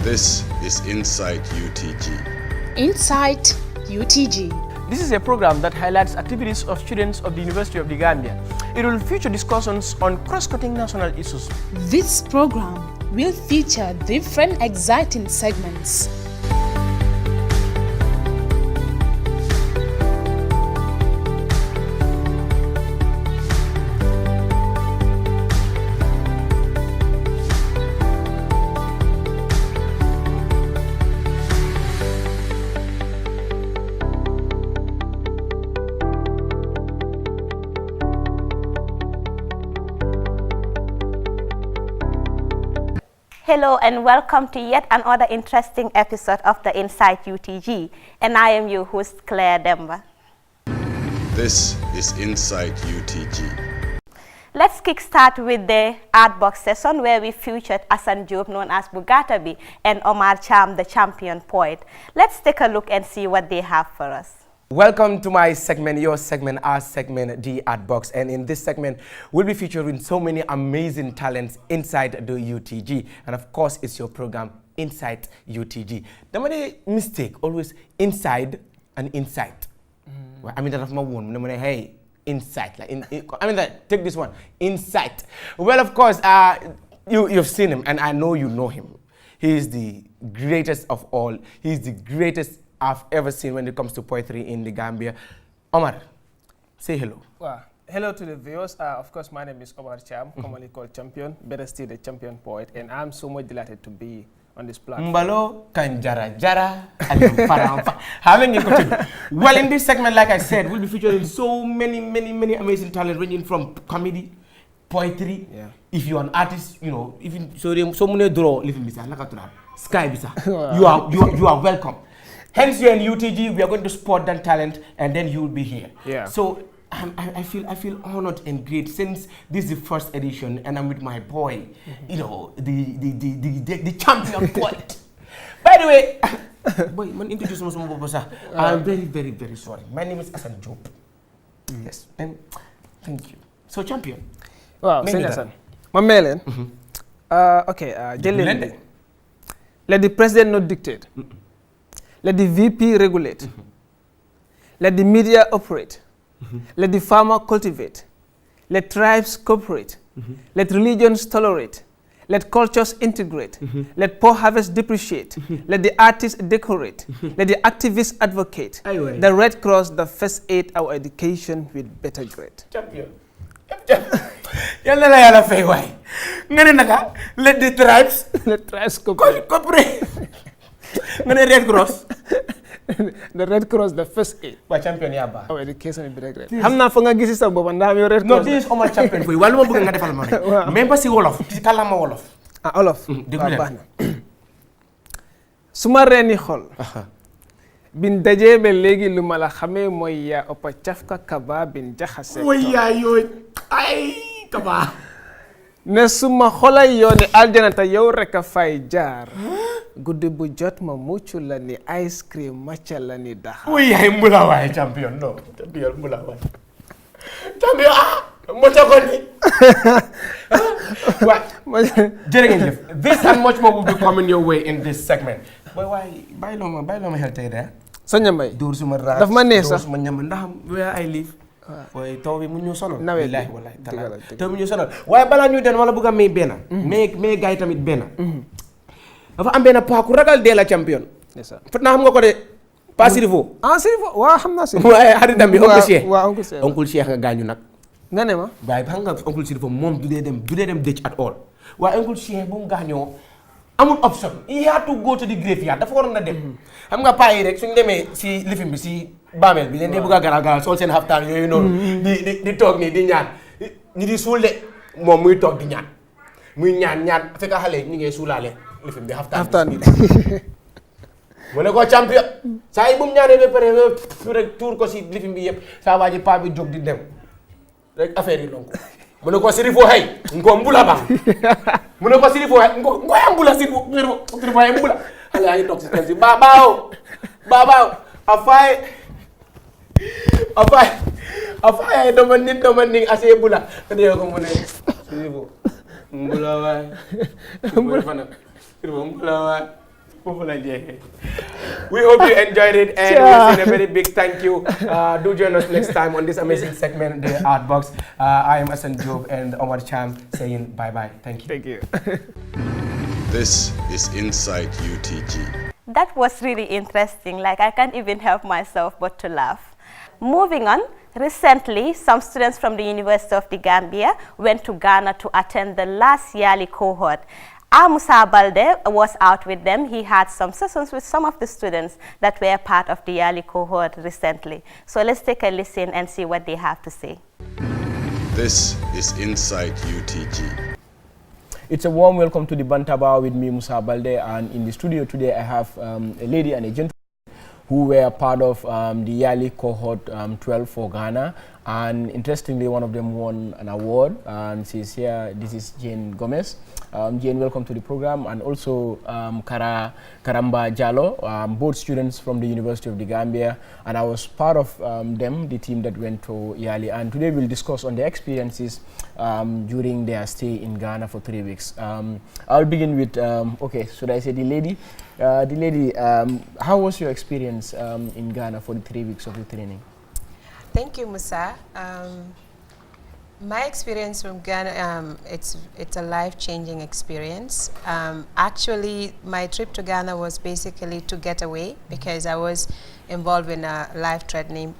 This is Insight UTG. Insight UTG. This is a program that highlights activities of students of the University of The Gambia. It will feature discussions on cross-cutting national issues. This program will feature different exciting segments. Hello and welcome to yet another interesting episode of the Insight UTG, and I am your host Claire Demba. This is Insight UTG. Let's kickstart with the art box session where we featured Asan Job, known as Bugatabi, and Omar Cham, the champion poet. Let's take a look and see what they have for us. Welcome to my segment, your segment, our segment, the Art Box. And in this segment, we'll be featuring so many amazing talents inside the UTG. And of course, it's your program, Insight UTG. The only mistake, always inside and insight. I mean, that's my one. Hey, insight. Take this one, insight. Well, of course, you've seen him, and I know you know him. He is the greatest of all. He is the greatest I've ever seen when it comes to poetry in the Gambia. Omar, say hello. Well, hello to the viewers. Of course, my name is Omar Cham, commonly called Champion, better still the champion poet, and I'm so much delighted to be on this platform. Mbalo, Kanjara, Jara, and well, in this segment, like I said, we'll be featuring so many amazing talents ranging from comedy, poetry. Yeah. If you're an artist, you know, even so many draw, living bisa, sky bisa. You are welcome. Hence, you're in UTG. We are going to spot that talent, and then you will be here. Yeah. So I feel honored and great since this is the first edition, and I'm with my boy, you know, the champion poet. By the way, boy, man, introduce myself. I'm very sorry. My name is Asan Job. Yes, and thank you. So, champion. Wow, Asan. My mail. Okay. Let the president not dictate. Let the VP regulate. Let the media operate. Let the farmer cultivate. Let tribes cooperate. Let religions tolerate. Let cultures integrate. Let poor harvest depreciate. Let the artists decorate. Let the activists advocate. The Red Cross, the first aid our education with better grade. Champion. Let the tribes cooperate. The Red Cross. The Red Cross, the first aid. By champion yaba. Our education is better grade. I'm not going to give you a Red Cross. No, this is Omar champion for you. Walu mo bukan ngade fal mo. Member si Wolof. Ti kala ma Wolof. Wolof. Suma reni xol. Bin dajé be légui lu mala xamé moy ya opa tiafka kaba bin jaxase. Oy ya yoy. Ay kaba. Ne suma xolay yone aljanata yow rek a fay jaar. Guddi bu jot ma muccu la ni ice cream matcha la ni daxa. Oy ay mbula way champion no. Champion mbula way. Champion mocha ko ni. Jërëjëf. This and much more will be coming your way in this segment. Boy why baylo ma xel tay de. Soña Mbay. Dur suma ra. Daf ma neex sax. Suma ñam ndax where I live. Boy taw bi mu ñu sonal. Wallahi taw mu ñu sonal. Waaye bala ñu den wala bëgg a may benn. mais gaay tamit benn. Dafa am benn paa ku ragal dee la champion. Fat naa xam nga ko de pas Sirifo. Sirifo waaw xam naa Sirifo. waaye xaritam bi oncle Cheikh. waaw oncle Cheikh. Oncle Cheikh nga gaañu nag. nga ne ma. waaye xam nga oncle Sirifo moom du dee dem dëj at all. waaye oncle Cheikh bu mu gaañoo amul option. He had to go to the graveyard dafa waroon na dem. xam nga paa yi rek suñu demee si lifin bi si baameel bi leen dee bëgg a garal sol seen xaftaan yooyu noonu. di toog nii di ñaan ñi di suul de moom muy toog di ñaan muy ñaan fekk xale ñi ngay suulaale lifin bi xaftaan bi. mu ne ko champion saa yi bu mu ñaanee ba pare rek tuur ko si lifin bi yëpp saa waa ji paa bi jóg di dem rek affaire yi lonko mu ne ko Sirifo hay ngo mbula ba mu ne ko Sirifo hay ngo ya mbula Sirifo hay mbula xale yaa ngi toog si teen si babaaw afay dama nit ase mbula te dee ko mu ne Sirifo mbula waay Sirifo mbula waay We hope you enjoyed it, and we'll say a very big thank you. Do join us next time on this amazing segment, the Art Box. I am Asan Job and Omar Cham saying bye-bye. Thank you. Thank you. This is Insight UTG. That was really interesting. Like, I can't even help myself but to laugh. Moving on, recently, some students from the University of The Gambia went to Ghana to attend the last yearly cohort. Musa Balde was out with them. He had some sessions with some of the students that were part of the yearly cohort recently. So let's take a listen and see what they have to say. This is Insight UTG. It's a warm welcome to the Bantaba with me, Musa Balde, and in the studio today I have a lady and a gentleman who were part of the yearly cohort 12 for Ghana, and interestingly one of them won an award, and she's here. This is Jane Gomez. Jane, welcome to the program, and also Karamba Jallo, both students from the University of The Gambia, and I was part of them, the team that went to Yali, and today we'll discuss on the experiences during their stay in Ghana for 3 weeks. I'll begin with, okay, should I say the lady? How was your experience in Ghana for the 3 weeks of the training? Thank you, Musa. My experience from Ghana, it's a life-changing experience. Actually, my trip to Ghana was basically to get away because I was involved in a life-threatening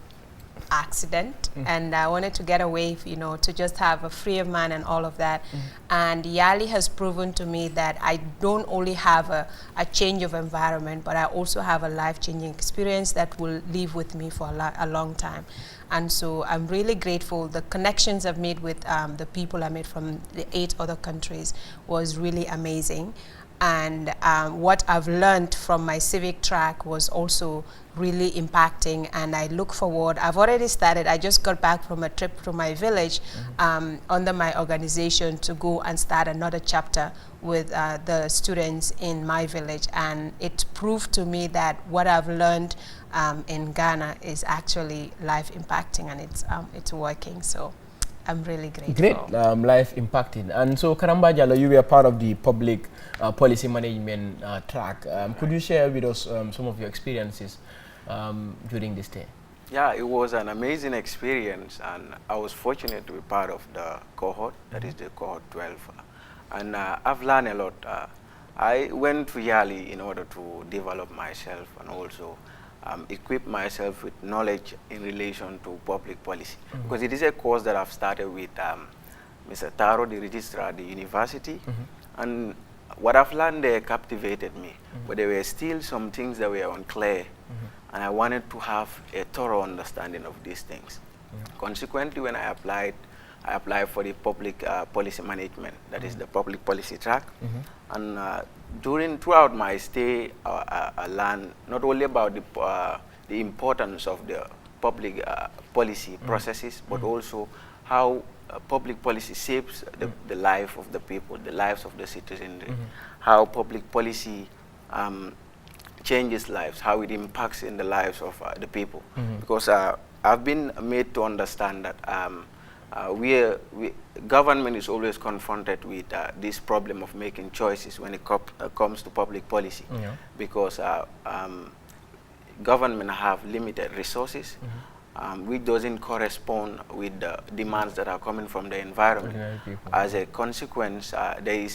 accident, and I wanted to get away, you know, to just have a freer mind and all of that. And Yali has proven to me that I don't only have a change of environment, but I also have a life-changing experience that will live with me for a long time. And so I'm really grateful. The connections I've made with the people I met from the 8 other countries was really amazing. And what I've learned from my civic track was also really impacting, and I look forward. I've already started. I just got back from a trip to my village under my organization to go and start another chapter with the students in my village, and it proved to me that what I've learned in Ghana is actually life impacting, and it's working. So I'm really grateful. Great, life impacting. And so, Karamba Jallo, you were part of the public policy management track. Could you share with us some of your experiences during this day? Yeah, it was an amazing experience, and I was fortunate to be part of the cohort, that is the cohort 12. And I've learned a lot. I went to Yali in order to develop myself and also equip myself with knowledge in relation to public policy. Because it is a course that I've started with Mr. Taro, the registrar at the university, and what I've learned there captivated me, but there were still some things that were unclear, and I wanted to have a thorough understanding of these things. Consequently, when I applied for the public policy management, that is the public policy track, and throughout my stay, I learned not only about the importance of the public policy processes, but also how public policy shapes the life of the people, the lives of the citizenry, how public policy changes lives, how it impacts in the lives of the people. Because I've been made to understand that government is always confronted with this problem of making choices when it comes to public policy, because government have limited resources, which doesn't correspond with the demands that are coming from the environment. As a consequence, there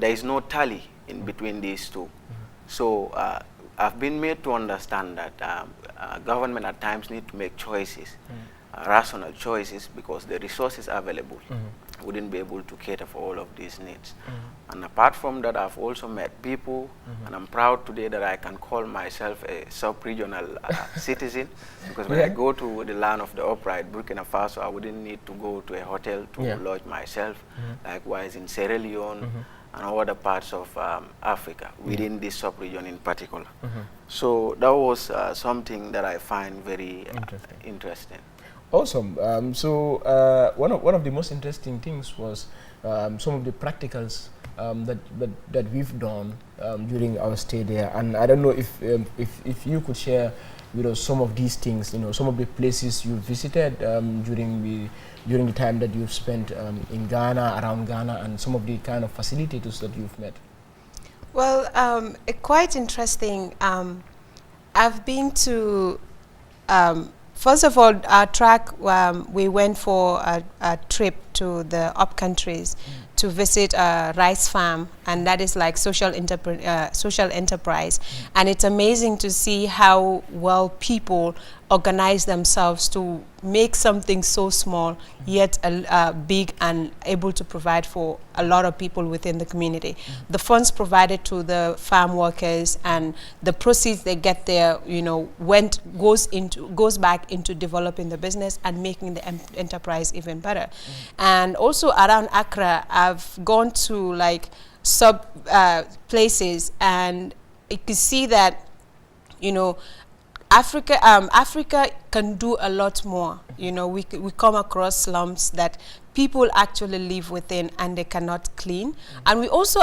is no tally in between these two. So I've been made to understand that government at times need to make choices, rational choices, because the resources available wouldn't be able to cater for all of these needs. And apart from that, I've also met people, and I'm proud today that I can call myself a sub-regional citizen, because when I go to the land of the upright, Burkina Faso, I wouldn't need to go to a hotel to lodge myself. Likewise in Sierra Leone and other parts of Africa, within this sub-region in particular. So that was something that I find very interesting. Awesome. So one of the most interesting things was some of the practicals that we've done during our stay there, and I don't know if you could share with us some of these things, some of the places you visited during the time that you've spent in Ghana, around Ghana, and some of the kind of facilitators that you've met. Well, quite interesting. I've been to, first of all, our track, we went for a trip to the up countries to visit a rice farm, and that is like social enterprise. And it's amazing to see how well people organize themselves to make something so small yet big and able to provide for a lot of people within the community. The funds provided to the farm workers and the proceeds they get there, you know, goes back into developing the business and making the enterprise even better. And also around Accra, I've gone to like sub places, and you can see that, you know, Africa can do a lot more. You know, we come across slums that people actually live within and they cannot clean. And we also,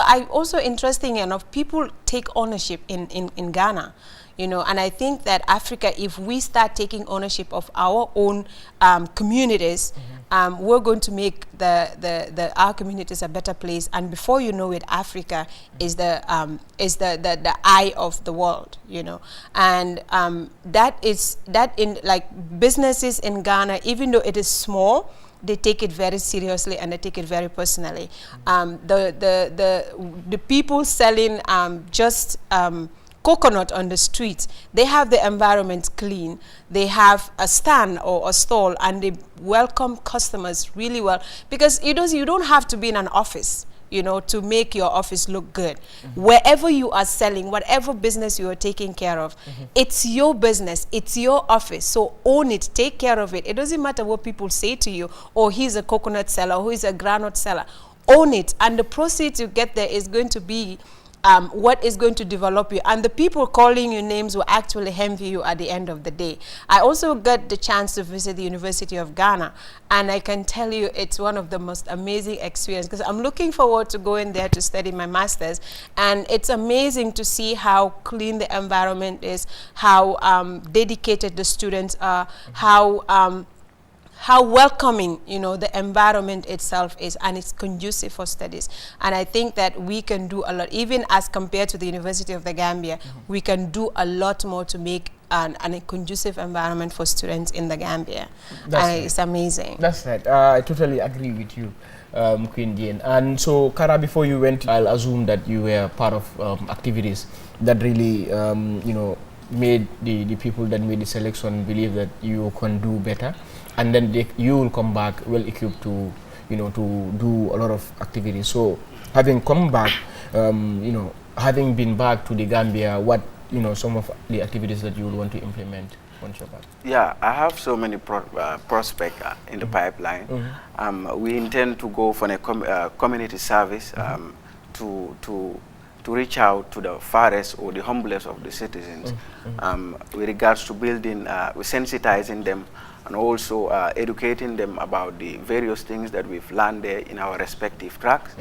interesting enough, people take ownership in Ghana. You know, and I think that Africa, if we start taking ownership of our own communities, we're going to make our communities a better place. And before you know it, Africa is the eye of the world. You know, and that in like businesses in Ghana, even though it is small, they take it very seriously and they take it very personally. The people selling just coconut on the streets, they have the environment clean. They have a stand or a stall, and they welcome customers really well, because you don't have to be in an office, you know, to make your office look good. Wherever you are selling, whatever business you are taking care of, it's your business, it's your office, so own it, take care of it. It doesn't matter what people say to you, or he's a coconut seller, or he's a granite seller. Own it, and the proceeds you get there is going to be what is going to develop you, and the people calling you names will actually envy you at the end of the day. I also got the chance to visit the University of Ghana, and I can tell you it's one of the most amazing experiences, because I'm looking forward to going there to study my master's, and it's amazing to see how clean the environment is, how dedicated the students are, how welcoming, you know, the environment itself is, and it's conducive for studies. And I think that we can do a lot, even as compared to the University of the Gambia, we can do a lot more to make a conducive environment for students in the Gambia. And it's amazing. That's right. I totally agree with you, Queen Jane. And so, Kara, before you went, I'll assume that you were part of activities that really, you know, made the people that made the selection believe that you can do better. And then you will come back well equipped to, you know, to do a lot of activities. So, having come back, you know, having been back to the Gambia, what, you know, some of the activities that you would want to implement once you're back? Yeah, I have so many prospects in the pipeline. We intend to go for a community service to reach out to the farthest or the humblest of the citizens with regards to building, sensitizing them, and also educating them about the various things that we've learned there in our respective tracks.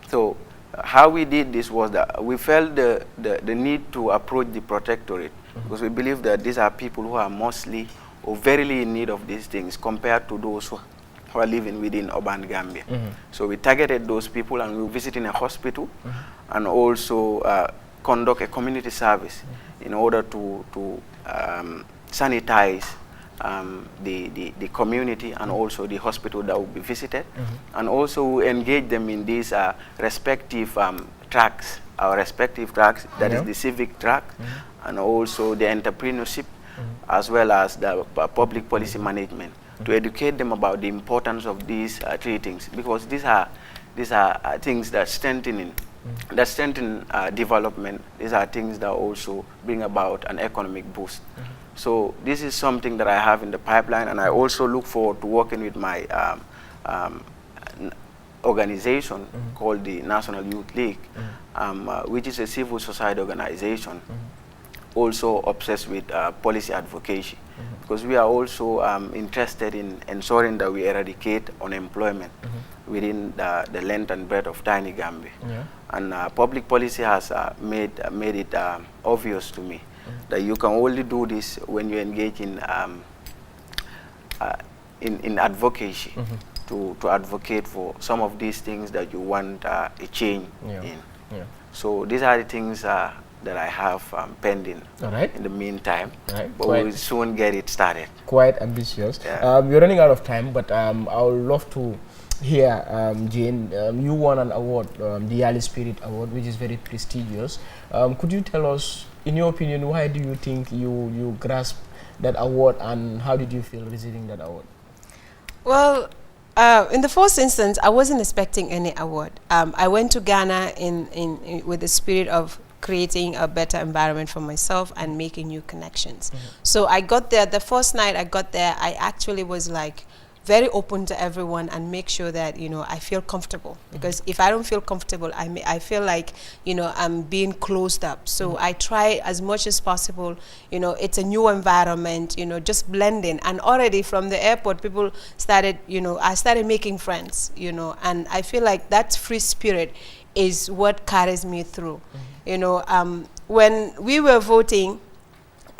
So how we did this was that we felt the need to approach the protectorate, because we believe that these are people who are mostly or verily in need of these things compared to those who are living within urban Gambia. So we targeted those people, and we were visiting a hospital and also conduct a community service in order to sanitize the community and also the hospital that will be visited, and also engage them in these respective tracks, our respective tracks, that is the civic track, and also the entrepreneurship, as well as the public policy management, to educate them about the importance of these three things, because these are things that strengthen development. These are things that also bring about an economic boost. So this is something that I have in the pipeline, and I also look forward to working with my organization called the National Youth League, which is a civil society organization, also obsessed with policy advocacy, because we are also interested in ensuring that we eradicate unemployment within the length and breadth of tiny Gambia. And public policy has made it obvious to me that you can only do this when you engage in advocacy, to advocate for some of these things that you want a change in. So these are the things that I have pending in the meantime. But we'll soon get it started. Quite ambitious. Yeah. We're running out of time, but I would love to hear, Jane, you won an award, the Yali Spirit Award, which is very prestigious. Could you tell us, in your opinion, why do you think you grasped that award, and how did you feel receiving that award? Well, in the first instance, I wasn't expecting any award. I went to Ghana with the spirit of creating a better environment for myself and making new connections. So I got there, the first night I got there, I actually was like very open to everyone and make sure that, you know, I feel comfortable. Because if I don't feel comfortable, I feel like, you know, I'm being closed up. So I try as much as possible, you know, it's a new environment, you know, just blending. And already from the airport, people started, you know, I started making friends, you know, and I feel like that free spirit is what carries me through. You know, when we were voting,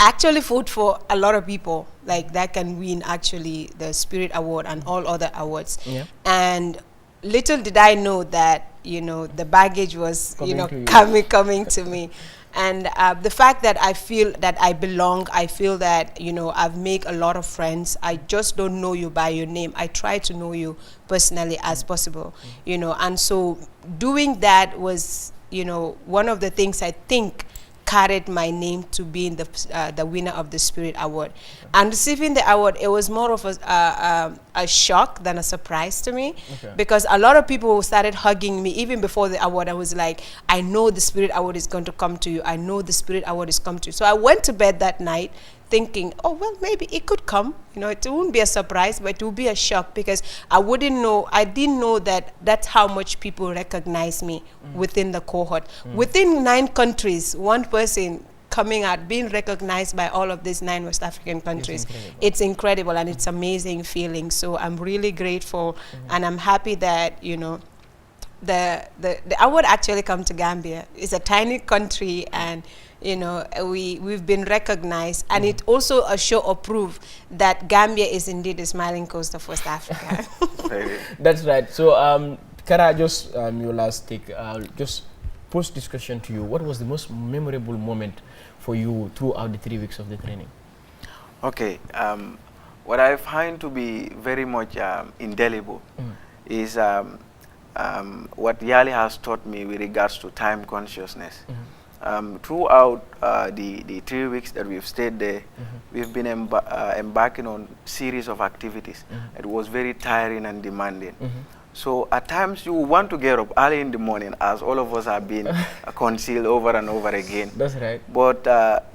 actually vote for a lot of people like that can win actually the Spirit Award and all other awards. And little did I know that, you know, the baggage was coming to me. And the fact that I feel that I belong, I feel that, you know, I've made a lot of friends. I just don't know you by your name. I try to know you personally as possible, you know. And so doing that was, you know, one of the things I think carried my name to being the winner of the Spirit Award. And receiving the award, it was more of a shock than a surprise to me, because a lot of people started hugging me even before the award. I was like, I know the Spirit Award is going to come to you. I know the Spirit Award is coming to you. So I went to bed that night thinking, oh, well, maybe it could come. You know, it wouldn't be a surprise, but it would be a shock, because I didn't know that that's how much people recognize me within the cohort. Within 9 countries, one person coming out, being recognized by all of these 9 West African countries. It's incredible, and it's amazing feeling. So I'm really grateful, and I'm happy that, you know, the award actually come to Gambia. It's a tiny country, and you know, we've been recognized, and it also a show of proof that Gambia is indeed the smiling coast of West Africa. That's right. So, Kara, just your last take, just post this question to you. What was the most memorable moment for you throughout the 3 weeks of the training? Okay, what I find to be very much indelible is what Yali has taught me with regards to time consciousness. Throughout the 3 weeks that we've stayed there, we've been embarking on series of activities. It was very tiring and demanding. So at times you want to get up early in the morning, as all of us have been concealed over and over again. That's right. But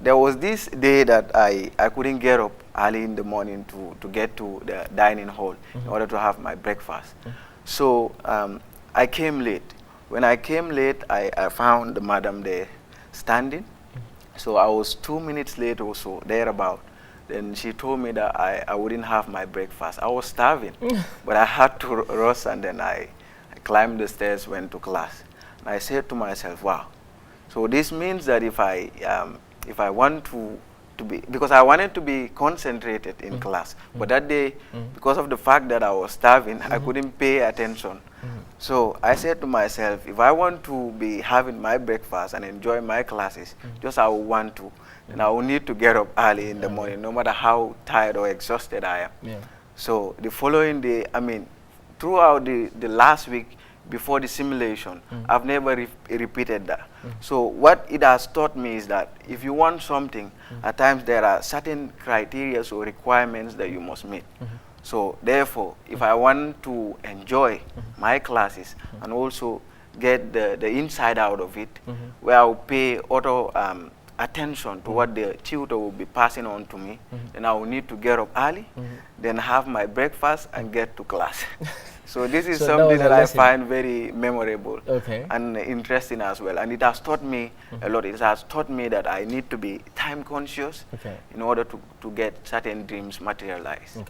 there was this day that I couldn't get up early in the morning to get to the dining hall in order to have my breakfast. So I came late. When I came late, I found the madam there standing. So I was 2 minutes late or so, thereabout. Then she told me that I wouldn't have my breakfast. I was starving, but I had to rush, and then I climbed the stairs, went to class. And I said to myself, wow. So this means that if I want to be, because I wanted to be concentrated in class, but that day, because of the fact that I was starving, I couldn't pay attention. So I said to myself, if I want to be having my breakfast and enjoy my classes, just I will want to, then I will need to get up early in the morning, no matter how tired or exhausted I am. So the following day, I mean, throughout the last week before the simulation, I've never repeated that. So what it has taught me is that if you want something, at times there are certain criteria or requirements that you must meet. So therefore, if I want to enjoy my classes and also get the inside out of it, where I will pay auto attention to what the tutor will be passing on to me, then I will need to get up early, then have my breakfast and get to class. So this is something that I find very memorable and interesting as well. And it has taught me a lot. It has taught me that I need to be time conscious in order to get certain dreams materialized.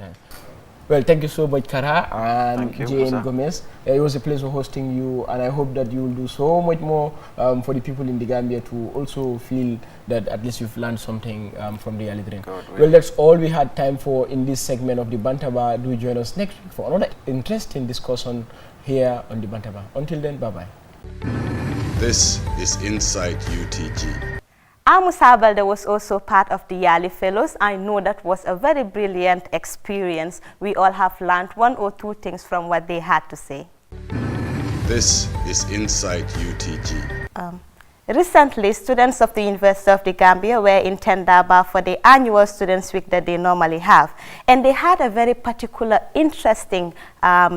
Well, thank you so much, Kara and you, Jane Musa. Gomez. It was a pleasure hosting you, and I hope that you will do so much more for the people in the Gambia to also feel that at least you've learned something from the Yali Train. Well, that's all we had time for in this segment of the Bantaba. Do join us next week for another interesting discussion here on the Bantaba. Until then, bye-bye. This is Insight UTG. Musa Balde was also part of the Yali Fellows. I know that was a very brilliant experience. We all have learned one or two things from what they had to say. This is Insight UTG. Recently, students of the University of The Gambia were in Tendaba for the annual Students' Week that they normally have. And they had a very particular, interesting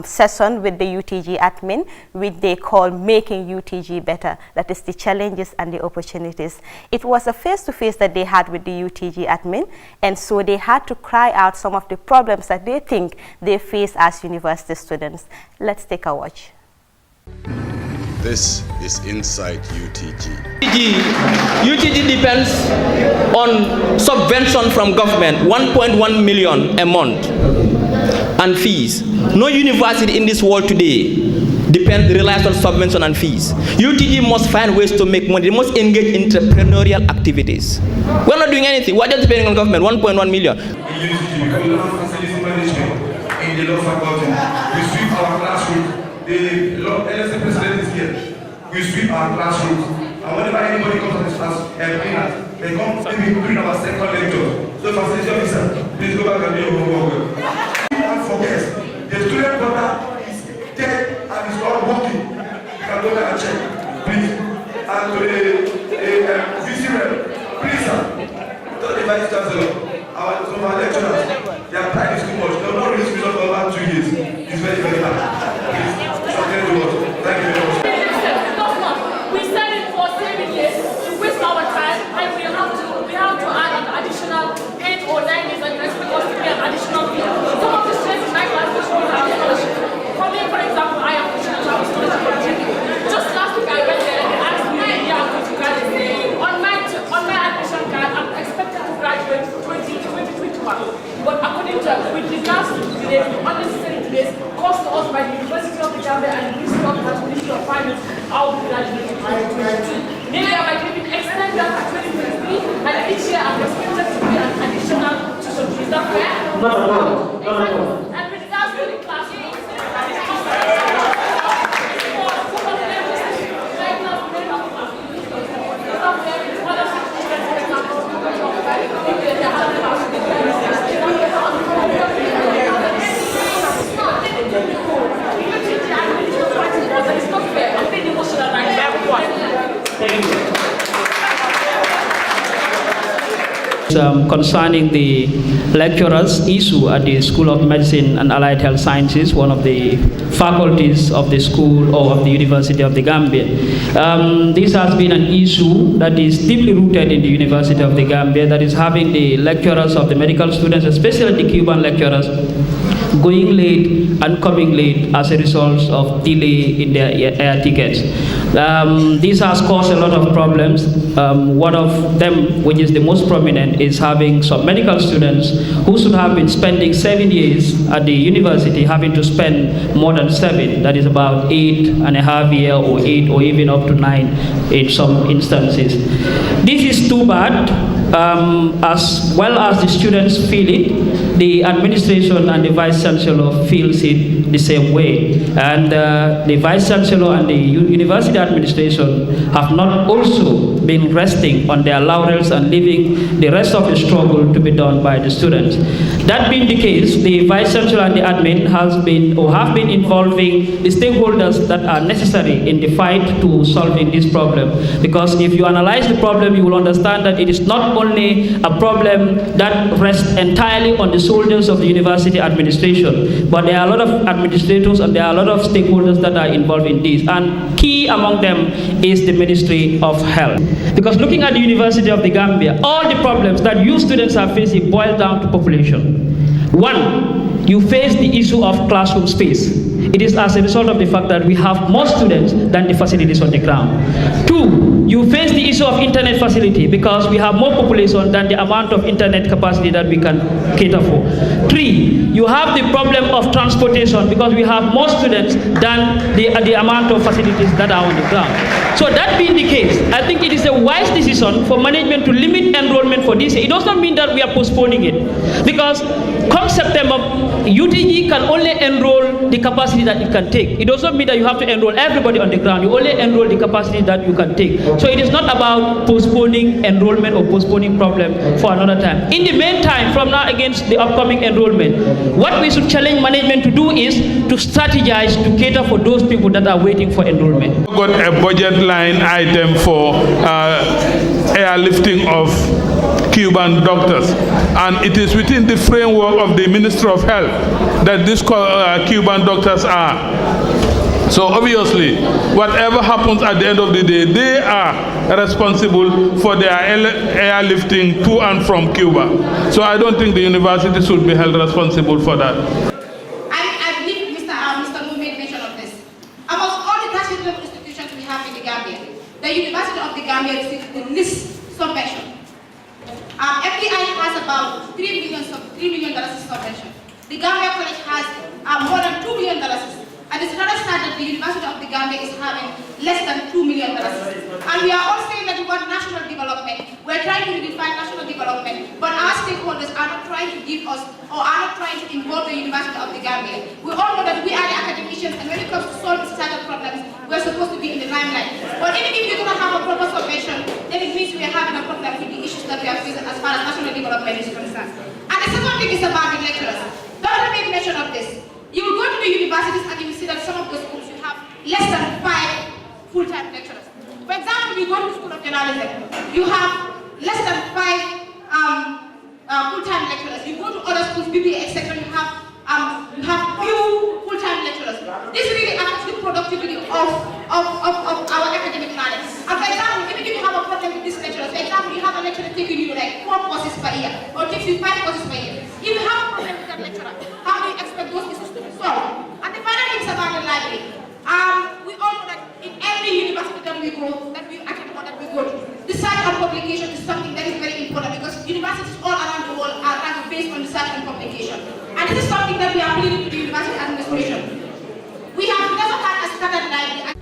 session with the UTG admin, which they call Making UTG Better. That is the challenges and the opportunities. It was a face-to-face that they had with the UTG admin, and so they had to cry out some of the problems that they think they face as university students. Let's take a watch. This is Insight UTG. UTG depends on subvention from government, 1.1 million a month, and fees. No university in this world today relies on subvention and fees. UTG must find ways to make money. They must engage in entrepreneurial activities. We're not doing anything. We're just depending on government, 1.1 million. In the law faculty, we sweep our classroom. The law LSA president is here. We sweep our classrooms. And whenever anybody comes to this class, they come maybe during our second lecture. So facility officer, please go back and do your homework. And forget, the student daughter is dead and is not working. You can go back and check, please. And to the VC rep, please sir, to the vice chancellor, our lecturers, their pride is too much. They will not release results for about 2 years. It's very, very hard. Please, something to watch. Thank you very much. We said it for 7 years to waste our time, and we have to add an additional 8 or 9 years, and you expect us to pay an additional fee. Some of the students in my class wish we have scholarship. For me, for example, I am fortunate to have a scholarship. Just last week I went there and they asked me when I'm going to graduate. On my admission card, I'm expected to graduate 2021. But according to with regards to delays, unnecessary delays caused to us by the University of The Gambia and the Ministry of Finance, I'll be graduating by 2022. Maybe I might even extend that to 2023, and each year I'm expected to pay an additional tuition fee. Is that fair? No. And with regards to the classroom, Concerning the lecturers' issue at the School of Medicine and Allied Health Sciences, one of the faculties of the school or of the University of the Gambia. This has been an issue that is deeply rooted in the University of the Gambia, that is having the lecturers of the medical students, especially the Cuban lecturers, going late and coming late as a result of delay in their air tickets. This has caused a lot of problems. One of them, which is the most prominent, is having some medical students who should have been spending 7 years at the university having to spend more than 7, that is about 8.5 years or 8 or even up to 9 in some instances. This is too bad. As well as the students feel it, the administration and the Vice Chancellor feels it the same way. And the Vice Chancellor and the university administration have not also been resting on their laurels and leaving the rest of the struggle to be done by the students. That being the case, the Vice Chancellor and the admin have been involving the stakeholders that are necessary in the fight to solving this problem. Because if you analyze the problem, you will understand that it is not only a problem that rests entirely on the shoulders of the university administration, but there are a lot of administrators and there are a lot of stakeholders that are involved in this. And key among them is the Ministry of Health. Because looking at the University of the Gambia, all the problems that you students are facing boil down to population. One, you face the issue of classroom space. It is as a result of the fact that we have more students than the facilities on the ground. Two, you face the issue of internet facility because we have more population than the amount of internet capacity that we can cater for. 3, you have the problem of transportation because we have more students than the amount of facilities that are on the ground. So that being the case, I think it is a wise decision for management to limit enrollment for this year. It does not mean that we are postponing it because come September, UTG can only enroll the capacity that it can take. It does not mean that you have to enroll everybody on the ground. You only enroll the capacity that you can take. So it is not about postponing enrollment or postponing problem for another time. In the meantime, from now against the upcoming enrollment, what we should challenge management to do is to strategize to cater for those people that are waiting for enrollment. We got a budget line item for airlifting of Cuban doctors, and it is within the framework of the Ministry of Health that these Cuban doctors are. So obviously, whatever happens at the end of the day, they are responsible for their airlifting to and from Cuba. So I don't think the university should be held responsible for that. I believe Mr. Mu made mention of this. Amongst all the tertiary level institutions we have in the Gambia, the University of the Gambia received the least subvention. FDI has about $3 million subvention. The Gambia College has more than $2 million. And it's another side that the University of the Gambia is having less than $2 million. And we are all saying that we want national development. We're trying to redefine national development, but our stakeholders are not trying to give us or are not trying to involve the University of the Gambia. We all know that we are the academicians, and when it comes to solving societal problems, we're supposed to be in the limelight. But even if we do not have a proper subvention, then it means we are having a problem with the issues that we are facing as far as national development is concerned. And the second thing is about the lecturers. Don't make mention of this. You will go to the universities and you will see that some of the schools you have less than 5 full-time lecturers. For example, you go to the School of Journalism, you have less than 5 full-time lecturers. You go to other schools, BBA, etc., you have few full-time lecturers. This really affects the productivity of our academic knowledge. And for example, even if you have a problem with these lecturers, for example, you have a lecturer taking you like 4 courses per year, or takes you 5 courses per year. If you have a problem with that lecturer, how do you expect those issues to be solved? And the final thing is about the library. We all know that in every university that we go, that we attend or that we go to, research and publication is something that is very important because universities all around the world are based on research and publication. And this is something that we are pleading to the university administration. We have never had a standard library.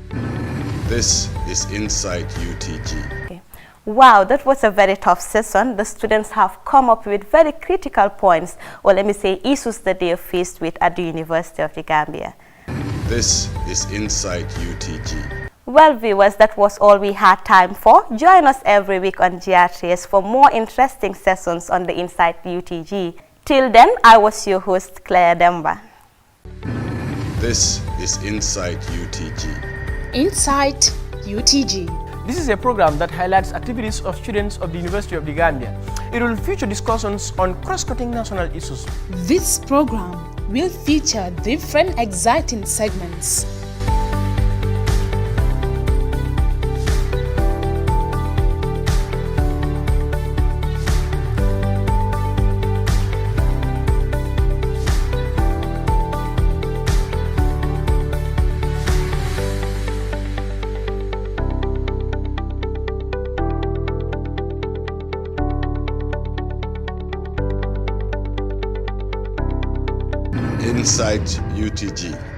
This is Insight UTG. Okay. Wow, that was a very tough session. The students have come up with very critical points, or let me say issues that they are faced with at the University of the Gambia. This is Insight UTG. Well, viewers, that was all we had time for. Join us every week on GRTS for more interesting sessions on the Insight UTG. Till then, I was your host, Claire Demba. This is Insight UTG. Insight UTG. This is a program that highlights activities of students of the University of the Gambia. It will feature discussions on cross-cutting national issues. This program will feature different exciting segments. Insight UTG.